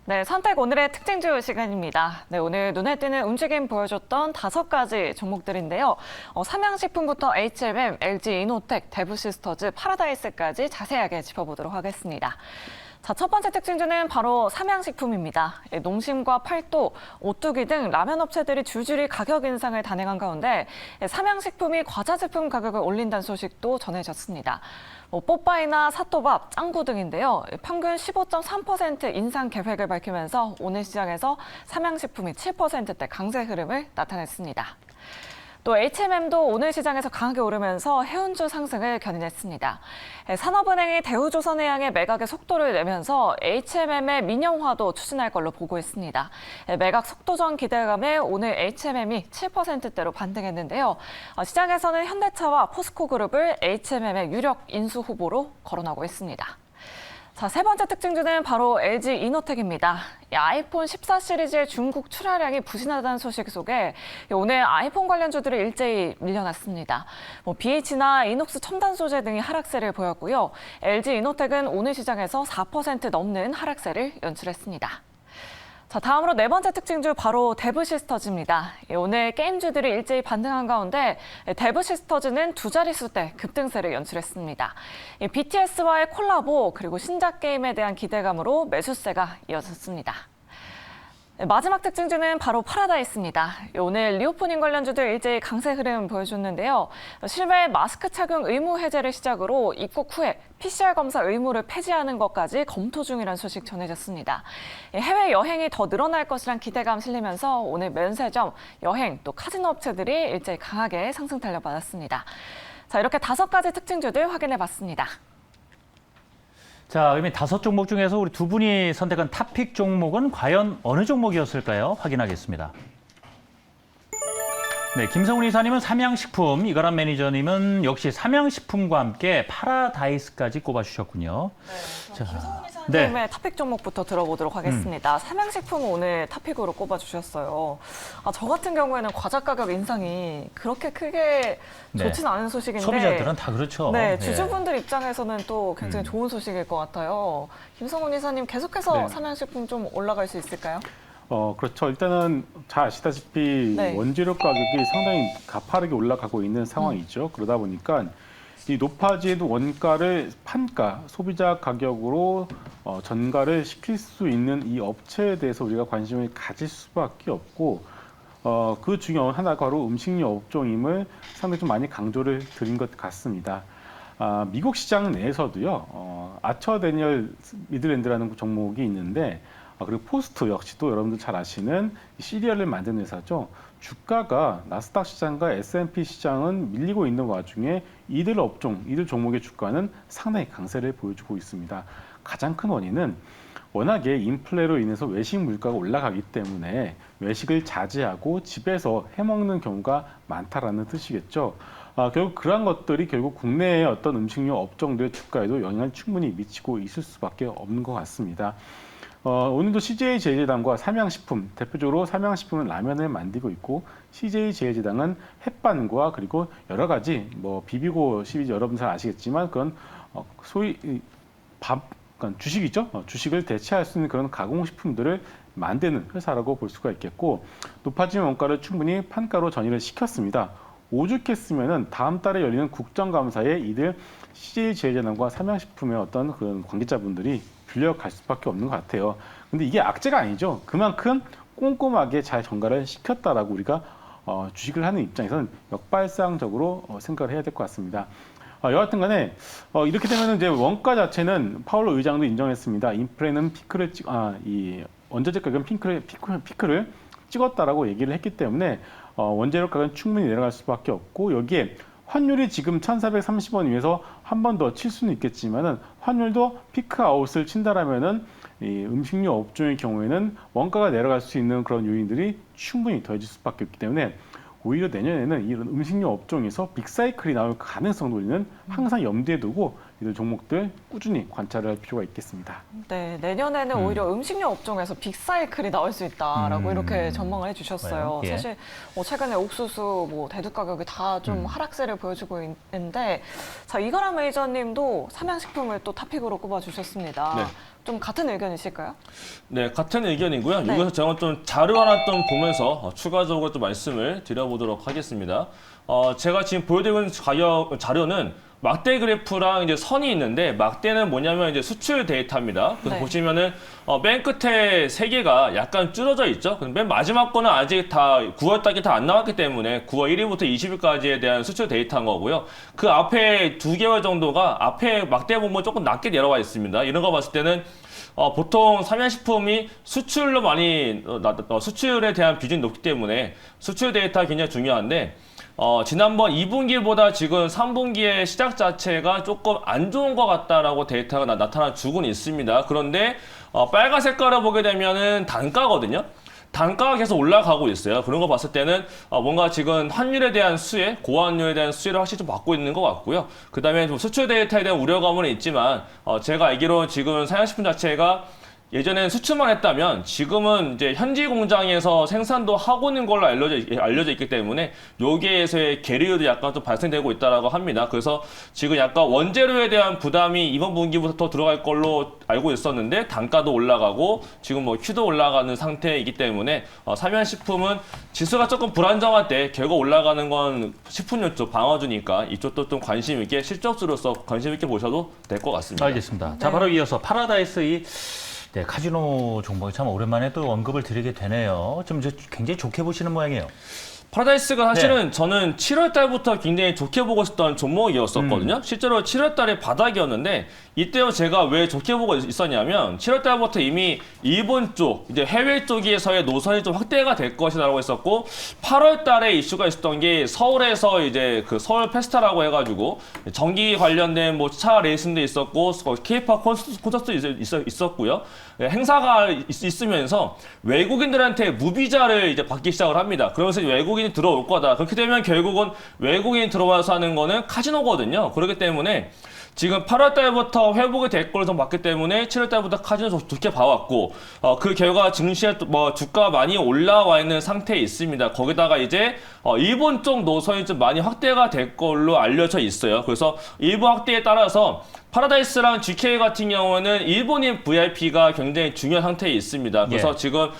네, 선택 오늘의 특징주 시간입니다. 네, 오늘 눈에 띄는 움직임 보여줬던 5가지 종목들인데요. 삼양식품부터 HMM, LG이노텍, 대부시스터즈, 파라다이스까지 자세하게 짚어보도록 하겠습니다. 자, 첫 번째 특징주는 바로 삼양식품입니다. 농심과 팔도, 오뚜기 등 라면 업체들이 줄줄이 가격 인상을 단행한 가운데 삼양식품이 과자 제품 가격을 올린다는 소식도 전해졌습니다. 뽀빠이나 사또밥, 짱구 등인데요. 평균 15.3% 인상 계획을 밝히면서 오늘 시장에서 삼양식품이 7%대 강세 흐름을 나타냈습니다. 또 HMM도 오늘 시장에서 강하게 오르면서 해운주 상승을 견인했습니다. 산업은행이 대우조선해양의 매각의 속도를 내면서 HMM의 민영화도 추진할 걸로 보고 있습니다. 매각 속도전 기대감에 오늘 HMM이 7%대로 반등했는데요. 시장에서는 현대차와 포스코그룹을 HMM의 유력 인수 후보로 거론하고 있습니다. 자, 세 번째 특징주는 바로 LG이노텍입니다. 아이폰 14 시리즈의 중국 출하량이 부진하다는 소식 속에 오늘 아이폰 관련주들이 일제히 밀려났습니다. BH나 이녹스 첨단 소재 등이 하락세를 보였고요. LG이노텍은 오늘 시장에서 4% 넘는 하락세를 연출했습니다. 자, 다음으로 네 번째 특징주 바로 대부시스터즈입니다. 오늘 게임주들이 일제히 반등한 가운데 대부시스터즈는 두 자릿수대 급등세를 연출했습니다. BTS와의 콜라보 그리고 신작 게임에 대한 기대감으로 매수세가 이어졌습니다. 마지막 특징주는 바로 파라다이스입니다. 오늘 리오프닝 관련주들 일제히 강세 흐름 보여줬는데요. 실외 마스크 착용 의무 해제를 시작으로 입국 후에 PCR 검사 의무를 폐지하는 것까지 검토 중이라는 소식 전해졌습니다. 해외 여행이 더 늘어날 것이란 기대감 실리면서 오늘 면세점, 여행, 또 카지노 업체들이 일제히 강하게 상승 탄력받았습니다. 자, 이렇게 5가지 특징주들 확인해봤습니다. 자, 그러면 5종목 중에서 우리 두 분이 선택한 탑픽 종목은 과연 어느 종목이었을까요? 확인하겠습니다. 네, 김성훈 이사님은 삼양식품, 이가람 매니저님은 역시 삼양식품과 함께 파라다이스까지 꼽아주셨군요. 네, 자, 김성훈 이사님의 탑픽 종목부터 들어보도록 하겠습니다. 삼양식품을 오늘 탑픽으로 꼽아주셨어요. 저 같은 경우에는 과자 가격 인상이 그렇게 크게 좋진 않은 소식인데 소비자들은 다 그렇죠. 네, 주주분들 입장에서는 또 굉장히 좋은 소식일 것 같아요. 김성훈 이사님 계속해서 네. 삼양식품 좀 올라갈 수 있을까요? 그렇죠. 일단은 잘 아시다시피 네. 원재료 가격이 상당히 가파르게 올라가고 있는 상황이죠. 그러다 보니까 이 높아진 원가를 판가, 소비자 가격으로 전가를 시킬 수 있는 이 업체에 대해서 우리가 관심을 가질 수밖에 없고 그 중에 하나가 바로 음식료 업종임을 상당히 좀 많이 강조를 드린 것 같습니다. 미국 시장 내에서도요, 아처 데니얼 미드랜드라는 종목이 있는데 그리고 포스트 역시도 여러분들 잘 아시는 시리얼을 만드는 회사죠. 주가가 나스닥 시장과 S&P 시장은 밀리고 있는 와중에 이들 업종, 이들 종목의 주가는 상당히 강세를 보여주고 있습니다. 가장 큰 원인은 워낙에 인플레로 인해서 외식 물가가 올라가기 때문에 외식을 자제하고 집에서 해먹는 경우가 많다라는 뜻이겠죠. 결국 그러한 것들이 결국 국내의 어떤 음식료 업종들의 주가에도 영향을 충분히 미치고 있을 수밖에 없는 것 같습니다. 오늘도 CJ 제일제당과 삼양식품, 대표적으로 삼양식품은 라면을 만들고 있고 CJ 제일제당은 햇반과 그리고 여러 가지 비비고 시리즈 여러분 잘 아시겠지만 그건 소위 그러니까 주식이죠. 주식을 대체할 수 있는 그런 가공식품들을 만드는 회사라고 볼 수가 있겠고 높아진 원가를 충분히 판가로 전이를 시켰습니다. 오죽했으면은 다음 달에 열리는 국정감사에 이들 CJ 제일제당과 삼양식품의 어떤 그런 관계자분들이 빌려갈 수밖에 없는 것 같아요. 근데 이게 악재가 아니죠. 그만큼 꼼꼼하게 잘 전가를 시켰다라고 우리가 주식을 하는 입장에서는 역발상적으로 생각을 해야 될 것 같습니다. 여하튼 간에 이렇게 되면 이제 원가 자체는 파월 의장도 인정했습니다. 인플레는 피크를 이 원자재 가격은 피크를 찍었다라고 얘기를 했기 때문에 원재료 가격은 충분히 내려갈 수밖에 없고 여기에 환율이 지금 1,430원 위에서 한 번 더 칠 수는 있겠지만은 환율도 피크 아웃을 친다라면은 이 음식료 업종의 경우에는 원가가 내려갈 수 있는 그런 요인들이 충분히 더해질 수밖에 없기 때문에 오히려 내년에는 이런 음식료 업종에서 빅사이클이 나올 가능성도 우리는 항상 염두에 두고 이들 종목들 꾸준히 관찰을 할 필요가 있겠습니다. 네, 내년에는 오히려 음식료 업종에서 빅사이클이 나올 수 있다라고 이렇게 전망을 해주셨어요. 예. 사실 최근에 옥수수, 대두 가격이 다 좀 하락세를 보여주고 있는데, 자, 이가람 매니저님도 삼양식품을 또 탑픽으로 꼽아주셨습니다. 네. 좀 같은 의견이실까요? 네, 같은 의견이고요. 네. 여기서 제가 좀 자료 하나 좀 보면서 추가적으로 또 말씀을 드려보도록 하겠습니다. 제가 지금 보여드리고 있는 자료는 막대 그래프랑 이제 선이 있는데, 막대는 뭐냐면 이제 수출 데이터입니다. 그래서 네. 보시면은 맨 끝에 세 개가 약간 줄어져 있죠. 근데 맨 마지막 거는 아직 다 9월 달이 다 안 나왔기 때문에 9월 1일부터 20일까지에 대한 수출 데이터인 거고요. 그 앞에 2개월 정도가 앞에 막대 부분 조금 낮게 내려와 있습니다. 이런 거 봤을 때는 보통 삼양식품이 수출로 많이 수출에 대한 비중이 높기 때문에 수출 데이터가 굉장히 중요한데, 지난번 2분기보다 지금 3분기의 시작 자체가 조금 안 좋은 것 같다라고 데이터가 나타나 주고는 있습니다. 그런데 빨간 색깔을 보게 되면은 단가거든요. 단가가 계속 올라가고 있어요. 그런 거 봤을 때는 뭔가 지금 환율에 대한 수혜, 고환율에 대한 수혜를 확실히 좀 받고 있는 것 같고요. 그 다음에 좀 수출 데이터에 대한 우려감은 있지만, 제가 알기로 지금 삼양식품 자체가 예전엔 수출만 했다면 지금은 이제 현지 공장에서 생산도 하고 있는 걸로 알려져 있기 때문에 여기에서의 계류도 약간 좀 발생되고 있다라고 합니다. 그래서 지금 약간 원재료에 대한 부담이 이번 분기부터 더 들어갈 걸로 알고 있었는데, 단가도 올라가고 지금 큐도 올라가는 상태이기 때문에 삼양식품은 지수가 조금 불안정할 때 결국 올라가는 건 식품료 쪽, 방어주니까 이쪽도 좀 관심 있게, 실적주로서 관심 있게 보셔도 될 것 같습니다. 알겠습니다. 자, 바로 이어서 파라다이스 네, 카지노 종목이 참 오랜만에 또 언급을 드리게 되네요. 좀 이제 굉장히 좋게 보시는 모양이에요. 파라다이스가 사실은 저는 7월 달부터 굉장히 좋게 보고 있었던 종목이었었거든요. 실제로 7월 달에 바닥이었는데, 이때요 제가 왜 좋게 보고 있었냐면 7월 달부터 이미 일본 쪽, 이제 해외 쪽에서의 노선이 좀 확대가 될 것이라고 했었고, 8월 달에 이슈가 있었던 게 서울에서 이제 그 서울 페스타라고 해가지고 전기 관련된 차 레이싱도 있었고, K-pop 콘서트도 있었고요. 행사가 있으면서 외국인들한테 무비자를 이제 받기 시작을 합니다. 그러면서 외국인이 들어올 거다. 그렇게 되면 결국은 외국인이 들어와서 하는 거는 카지노거든요. 그렇기 때문에 지금 8월 달부터 회복이 될 걸로 봤기 때문에 7월 달부터 카지노 좋게 봐왔고, 그 결과 증시에 주가가 많이 올라와 있는 상태에 있습니다. 거기다가 이제 일본 쪽 노선이 좀 많이 확대가 될 걸로 알려져 있어요. 그래서 일본 확대에 따라서 파라다이스랑 GK 같은 경우는 일본인 VIP가 굉장히 중요한 상태에 있습니다. 그래서 지금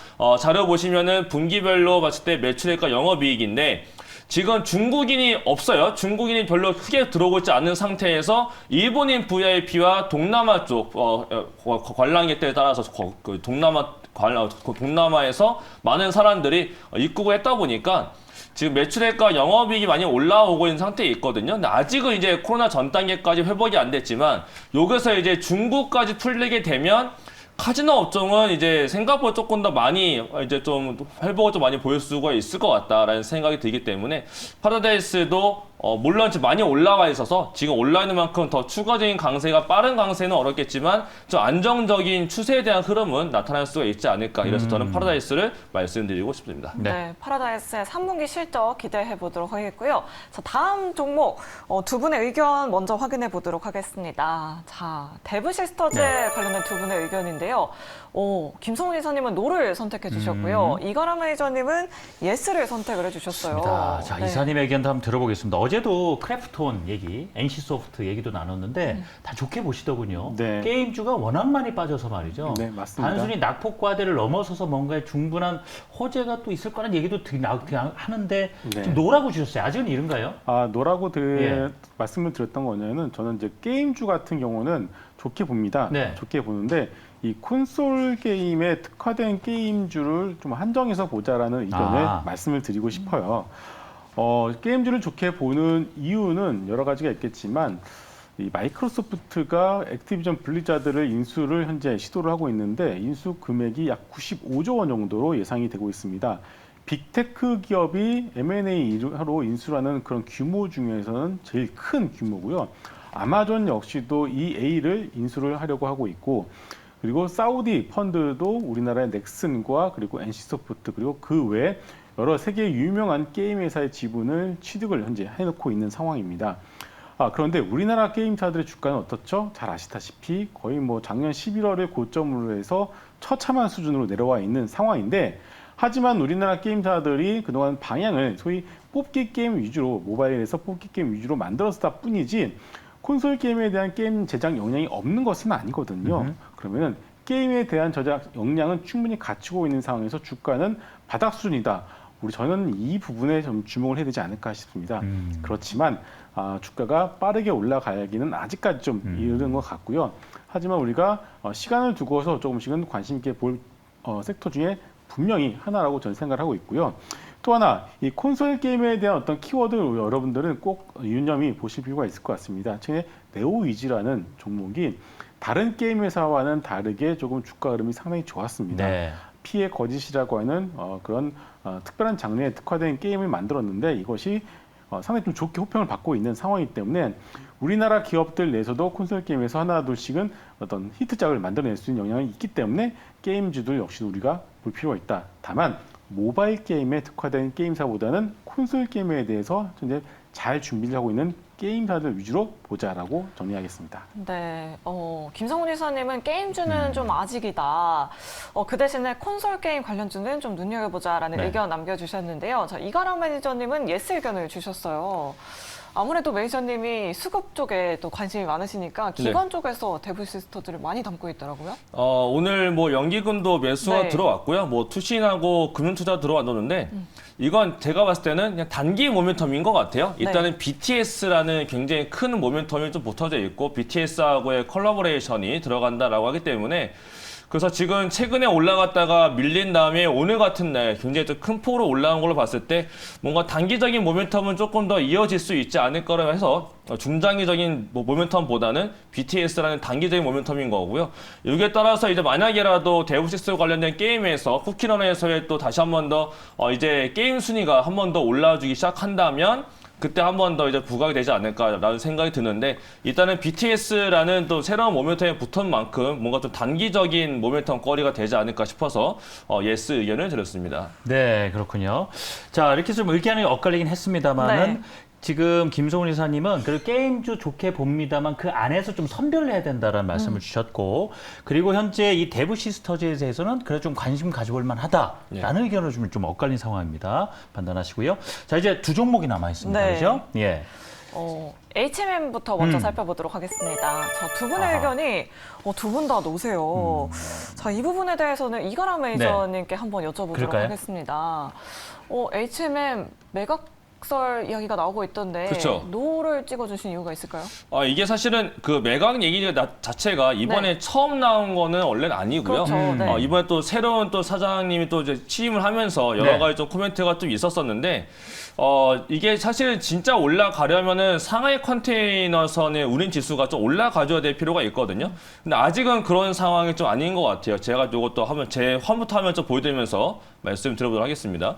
자료 보시면은 분기별로 봤을 때 매출액과 영업이익인데, 지금 중국인이 없어요. 중국인이 별로 크게 들어오고 있지 않은 상태에서 일본인 VIP와 동남아 쪽 관람객들에 따라서 동남아에서 많은 사람들이 입국을 했다 보니까 지금 매출액과 영업이익이 많이 올라오고 있는 상태에 있거든요. 근데 아직은 이제 코로나 전 단계까지 회복이 안 됐지만, 여기서 이제 중국까지 풀리게 되면 카지노 업종은 이제 생각보다 조금 더 많이 이제 좀 회복을 좀 많이 보일 수가 있을 것 같다라는 생각이 들기 때문에, 파라다이스도 물론 지금 많이 올라와 있어서 지금 올라 있는 만큼 더 추가적인 강세가, 빠른 강세는 어렵겠지만 좀 안정적인 추세에 대한 흐름은 나타날 수가 있지 않을까. 이래서 저는 파라다이스를 말씀드리고 싶습니다. 네, 파라다이스의 3분기 실적 기대해 보도록 하겠고요. 자, 다음 종목 두 분의 의견 먼저 확인해 보도록 하겠습니다. 자, 데브시스터즈에 관련된 두 분의 의견인데요. 김성훈 이사님은 노를 선택해 주셨고요. 이가람 매니저님은 예스를 선택을 해주셨어요. 좋습니다. 자, 네. 이사님의 의견도 한번 들어보겠습니다. 어제도 크래프톤 얘기, NC소프트 얘기도 나눴는데 다 좋게 보시더군요. 네. 게임주가 워낙 많이 빠져서 말이죠. 네, 맞습니다. 단순히 낙폭과대를 넘어서서 뭔가에 충분한 호재가 또 있을 거라는 얘기도 하는데 네. 좀 노라고 주셨어요. 아직은 이른가요? 노라고 예. 말씀을 드렸던 거냐면, 저는 이제 게임주 같은 경우는 좋게 봅니다. 네. 좋게 보는데, 이 콘솔 게임에 특화된 게임주를 좀 한정해서 보자라는 의견을 말씀을 드리고 싶어요. 게임주를 좋게 보는 이유는 여러 가지가 있겠지만, 이 마이크로소프트가 액티비전 블리자드를 인수를 현재 시도를 하고 있는데, 인수 금액이 약 95조 원 정도로 예상이 되고 있습니다. 빅테크 기업이 M&A로 인수하는 그런 규모 중에서는 제일 큰 규모고요. 아마존 역시도 이 A를 인수를 하려고 하고 있고, 그리고 사우디 펀드도 우리나라의 넥슨과 그리고 NC소프트, 그리고 그 외 여러 세계 유명한 게임 회사의 지분을 취득을 현재 해놓고 있는 상황입니다. 그런데 우리나라 게임사들의 주가는 어떻죠? 잘 아시다시피 거의 뭐 작년 11월을 고점으로 해서 처참한 수준으로 내려와 있는 상황인데 하지만 우리나라 게임사들이 그동안 방향을 소위 뽑기 게임 위주로 모바일에서 뽑기 게임 위주로 만들었다 뿐이지 콘솔 게임에 대한 게임 제작 역량이 없는 것은 아니거든요. 그러면은 게임에 대한 제작 역량은 충분히 갖추고 있는 상황에서 주가는 바닥 수준이다. 저는 이 부분에 좀 주목을 해야 되지 않을까 싶습니다. 그렇지만 주가가 빠르게 올라가기는 아직까지 좀 이른 것 같고요. 하지만 우리가 시간을 두고서 조금씩은 관심 있게 볼 섹터 중에 분명히 하나라고 저는 생각을 하고 있고요. 또 하나, 이 콘솔 게임에 대한 어떤 키워드를 여러분들은 꼭 유념히 보실 필요가 있을 것 같습니다. 최근에 네오위즈라는 종목이 다른 게임 회사와는 다르게 조금 주가 흐름이 상당히 좋았습니다. 네. 피해 거짓이라고 하는 그런 특별한 장르에 특화된 게임을 만들었는데 이것이 상당히 좀 좋게 호평을 받고 있는 상황이기 때문에 우리나라 기업들 내에서도 콘솔 게임에서 하나 둘씩은 어떤 히트작을 만들어낼 수 있는 영향이 있기 때문에 게임주들 역시 우리가 볼 필요가 있다. 다만 모바일 게임에 특화된 게임사보다는 콘솔 게임에 대해서 현재 잘 준비를 하고 있는 게임사들 위주로 보자라고 정리하겠습니다. 네, 김성훈 이사님은 게임주는 좀 아직이다. 그 대신에 콘솔 게임 관련주는 좀 눈여겨보자라는 네. 의견 남겨주셨는데요. 자, 이가람 매니저님은 예스 의견을 주셨어요. 아무래도 매니저님이 수급 쪽에 또 관심이 많으시니까 기관 쪽에서 데브시스터들을 많이 담고 있더라고요. 오늘 뭐 연기금도 매수가 네. 들어왔고요. 뭐 투신하고 금융투자 들어왔는데 이건 제가 봤을 때는 그냥 단기 모멘텀인 것 같아요. 일단은 BTS라는 굉장히 큰 모멘텀이 좀 붙어져 있고 BTS하고의 컬래버레이션이 들어간다라고 하기 때문에 그래서 지금 최근에 올라갔다가 밀린 다음에 오늘 같은 날 굉장히 좀 큰 폭으로 올라온 걸로 봤을 때 뭔가 단기적인 모멘텀은 조금 더 이어질 수 있지 않을 거라 해서 중장기적인 모멘텀보다는 BTS라는 단기적인 모멘텀인 거고요. 여기에 따라서 이제 만약에라도 데브식스 관련된 게임에서 쿠키런에서의 또 다시 한 번 더 이제 게임 순위가 한 번 더 올라주기 시작한다면 그때 한 번 더 이제 부각이 되지 않을까라는 생각이 드는데 일단은 BTS라는 또 새로운 모멘텀에 붙은 만큼 뭔가 좀 단기적인 모멘텀 거리가 되지 않을까 싶어서 예스 의견을 드렸습니다. 네, 그렇군요. 자, 이렇게 좀 의견이 엇갈리긴 했습니다만은 네. 지금 김성훈 이사님은 그 게임주 좋게 봅니다만 그 안에서 좀 선별을 해야 된다는 말씀을 주셨고 그리고 현재 이 데브 시스터즈에 대해서는 그래 좀 관심 가져볼 만하다라는 의견을 좀 엇갈린 상황입니다. 판단하시고요. 자, 이제 두 종목이 남아 있습니다. 네. 그렇죠? 예. HMM부터 먼저 살펴보도록 하겠습니다. 자, 두 분의 의견이 두 분 다 노세요. 자, 이 부분에 대해서는 이가람 매니저님께 한번 여쭤보도록 그럴까요? 하겠습니다. HMM 매각설 이야기가 나오고 있던데 그쵸. 노를 찍어주신 이유가 있을까요? 이게 사실은 그 매각 얘기 자체가 이번에 처음 나온 거는 원래는 아니고요. 그렇죠. 네. 이번에 또 새로운 또 사장님이 또 이제 취임을 하면서 여러 가지 좀 코멘트가 좀 있었었는데 이게 사실 진짜 올라가려면은 상하이 컨테이너선의 운임 지수가 좀 올라가줘야 될 필요가 있거든요. 근데 아직은 그런 상황이 좀 아닌 것 같아요. 제가 이것도 제 화부터 하면 좀 보여드리면서 말씀드려보도록 하겠습니다.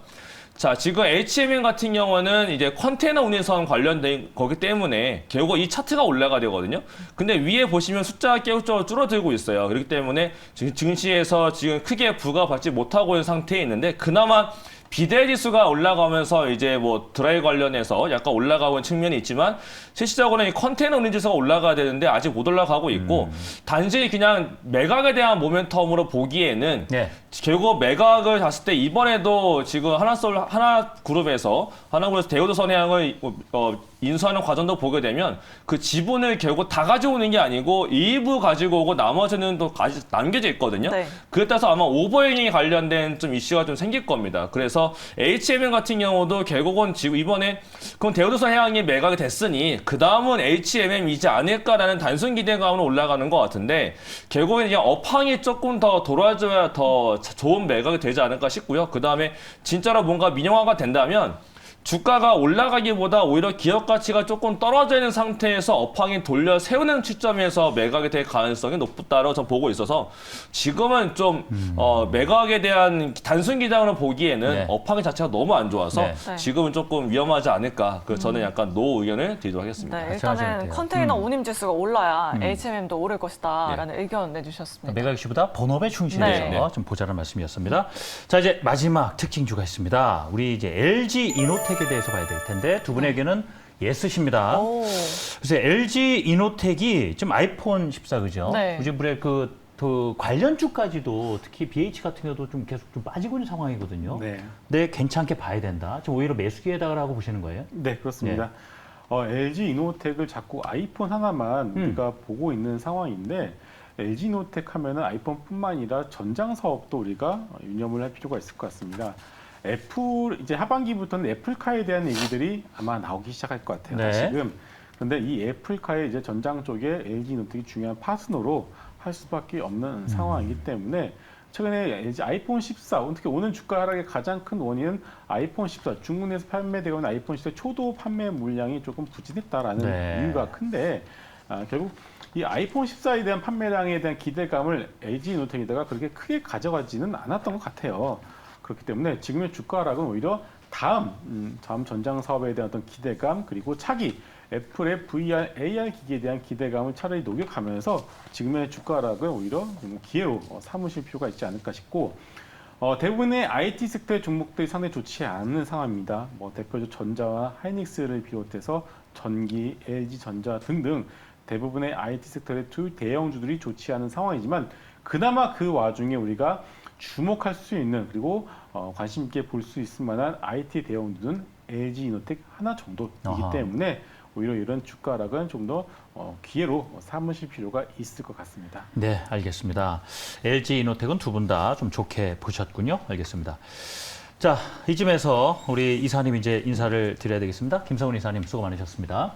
자, 지금 HMM 같은 경우는 이제 컨테이너 운임선 관련된 거기 때문에 결국 이 차트가 올라가 되거든요. 근데 위에 보시면 숫자가 계속적으로 줄어들고 있어요. 그렇기 때문에 지금 증시에서 지금 크게 부과받지 못하고 있는 상태에 있는데 그나마 비대 지수가 올라가면서 이제 뭐 드라이 관련해서 약간 올라가고 있는 측면이 있지만 실질적으로는 이 컨테이너 운임 지수가 올라가야 되는데 아직 못 올라가고 있고 단지 그냥 매각에 대한 모멘텀으로 보기에는 결국 매각을 봤을 때 이번에도 지금 하나그룹에서 대우도 선해양을 인수하는 과정도 보게 되면 그 지분을 결국 다 가져오는 게 아니고 일부 가지고 오고 나머지는 또 남겨져 있거든요. 네. 그에 따라서 아마 오버행이 관련된 좀 이슈가 좀 생길 겁니다. 그래서 HMM 같은 경우도 결국은 지금 이번에 그럼 대우조선 해양이 매각이 됐으니 그 다음은 HMM이지 않을까라는 단순 기대감으로 올라가는 것 같은데 결국엔 그냥 업황이 조금 더 돌아줘야 더 좋은 매각이 되지 않을까 싶고요. 그 다음에 진짜로 뭔가 민영화가 된다면 주가가 올라가기보다 오히려 기업 가치가 조금 떨어져 있는 상태에서 업황이 돌려 세우는 시점에서 매각이 될 가능성이 높다고 저는 보고 있어서 지금은 좀 매각에 대한 단순 기장으로 보기에는 업황 자체가 너무 안 좋아서 지금은 조금 위험하지 않을까. 저는 약간 노 의견을 드리도록 하겠습니다. 네, 일단은 컨테이너 운임 지수가 올라야 HMM도 오를 것이다라는 의견 내주셨습니다. 매각 이슈보다 본업에 충실해서 좀 보자는 말씀이었습니다. 자, 이제 마지막 특징주가 있습니다. 우리 이제 LG 이노텍에 대해서 봐야 될 텐데 두 분의 의견은 예스십니다. 오. 그래서 LG 이노텍이 지금 아이폰 14 그죠? 네. 요즘 물에 그 관련주까지도 특히 BH 같은 경우도 좀 계속 좀 빠지고 있는 상황이거든요. 네. 네, 괜찮게 봐야 된다. 지금 오히려 매수기에다가라고 보시는 거예요? 네, 그렇습니다. LG 이노텍을 자꾸 아이폰 하나만 우리가 보고 있는 상황인데 LG 이노텍 하면은 아이폰뿐만 아니라 전장 사업도 우리가 유념을 할 필요가 있을 것 같습니다. 애플 이제 하반기부터는 애플카에 대한 얘기들이 아마 나오기 시작할 것 같아요. 네. 지금. 그런데 이 애플카의 이제 전장 쪽에 LG 이노텍이 중요한 파트너로 할 수밖에 없는 상황이기 때문에 최근에 LG 아이폰 14, 특히 오늘 주가 하락의 가장 큰 원인은 아이폰 14, 중국 내에서 판매되고 있는 아이폰 14 초도 판매 물량이 조금 부진했다라는 네. 이유가 큰데 결국 이 아이폰 14에 대한 판매량에 대한 기대감을 LG 이노텍에다가 그렇게 크게 가져가지는 않았던 것 같아요. 그렇기 때문에 지금의 주가 하락은 오히려 다음 전장 사업에 대한 어떤 기대감 그리고 차기 애플의 VR, AR 기기에 대한 기대감을 차라리 녹여가면서 지금의 주가 하락은 오히려 기회로 삼으실 필요가 있지 않을까 싶고 대부분의 IT 섹터의 종목들이 상당히 좋지 않은 상황입니다. 대표적 전자와 하이닉스를 비롯해서 전기, LG전자 등등 대부분의 IT 섹터의 대형주들이 좋지 않은 상황이지만 그나마 그 와중에 우리가 주목할 수 있는 그리고 관심 있게 볼 수 있을 만한 IT 대형주는 LG 이노텍 하나 정도이기 아하. 때문에 오히려 이런 주가 하락은 좀 더 기회로 삼으실 필요가 있을 것 같습니다. 네, 알겠습니다. LG 이노텍은 두 분 다 좀 좋게 보셨군요. 알겠습니다. 자, 이쯤에서 우리 이사님 이제 인사를 드려야 되겠습니다. 김성훈 이사님 수고 많으셨습니다.